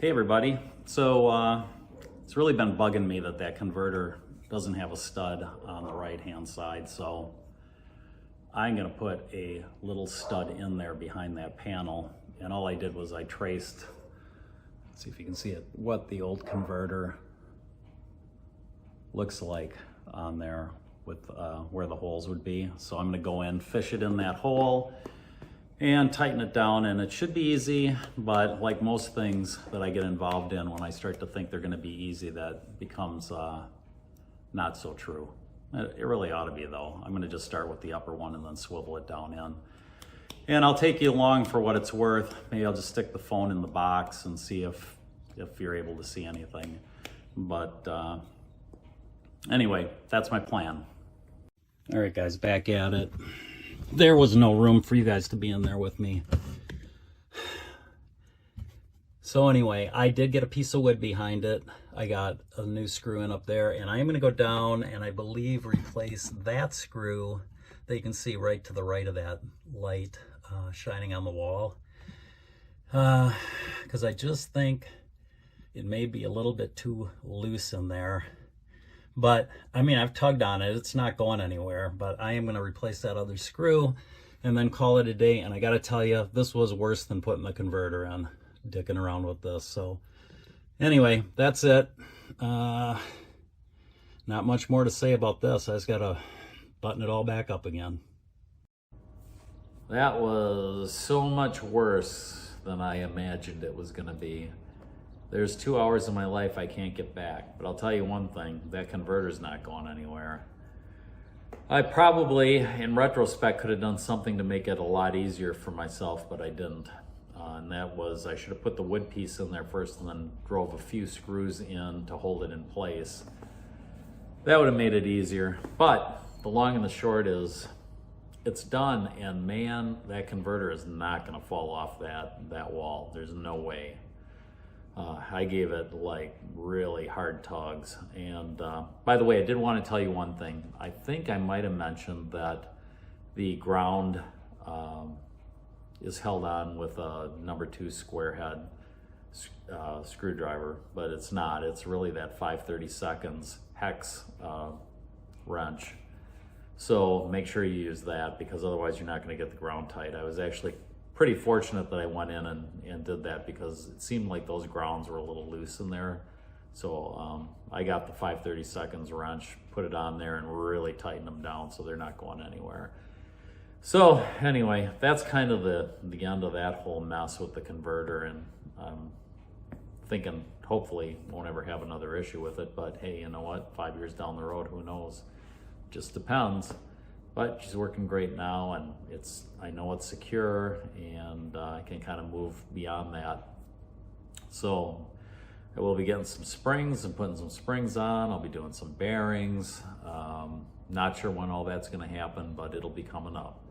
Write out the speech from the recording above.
Hey everybody. So it's really been bugging me that that converter doesn't have a stud on the right hand side. So I'm gonna put a little stud in there behind that panel. And all I did was I traced, let's see if you can see it, what the old converter looks like on there with where the holes would be. So I'm gonna go in, fish it in that hole, and tighten it down, and it should be easy, but like most things that I get involved in, when I start to think they're gonna be easy, that becomes not so true. It really ought to be though. I'm gonna just start with the upper one and then swivel it down in. And I'll take you along for what it's worth. Maybe I'll just stick the phone in the box and see if you're able to see anything. But anyway, that's my plan. All right guys, back at it. There was no room for you guys to be in there with me. So anyway, I did get a piece of wood behind it. I got a new screw in up there, and I am going to go down and I believe replace that screw that you can see right to the right of that light shining on the wall. Because I just think it may be a little bit too loose in there. But I mean, I've tugged on it, it's not going anywhere, but I am going to replace that other screw and then call it a day. And I got to tell you, this was worse than putting the converter in, dicking around with this. So anyway, that's it. Not much more to say about this. I just got to button it all back up again. That was so much worse than I imagined it was going to be. There's 2 hours of my life I can't get back, but I'll tell you one thing, that converter's not going anywhere. I probably, in retrospect, could have done something to make it a lot easier for myself, but I didn't. And that was, I should have put the wood piece in there first and then drove a few screws in to hold it in place. That would have made it easier. But the long and the short is, it's done, and man, that converter is not gonna fall off that wall. There's no way. I gave it like really hard tugs. And by the way, I did want to tell you one thing. I think I might have mentioned that the ground is held on with a number 2 square head screwdriver, but it's not. It's really that 5/32 hex wrench. So make sure you use that, because otherwise you're not going to get the ground tight. I was actually pretty fortunate that I went in and did that, because it seemed like those grounds were a little loose in there. So I got the 5/32 wrench, put it on there, and really tightened them down so they're not going anywhere. So anyway, that's kind of the end of that whole mess with the converter, and I'm thinking hopefully won't ever have another issue with it. But hey, you know what? 5 years down the road, who knows? Just depends. But she's working great now, and I know it's secure, and I can kind of move beyond that. So I will be getting some springs and putting some springs on. I'll be doing some bearings. Not sure when all that's going to happen, but it'll be coming up.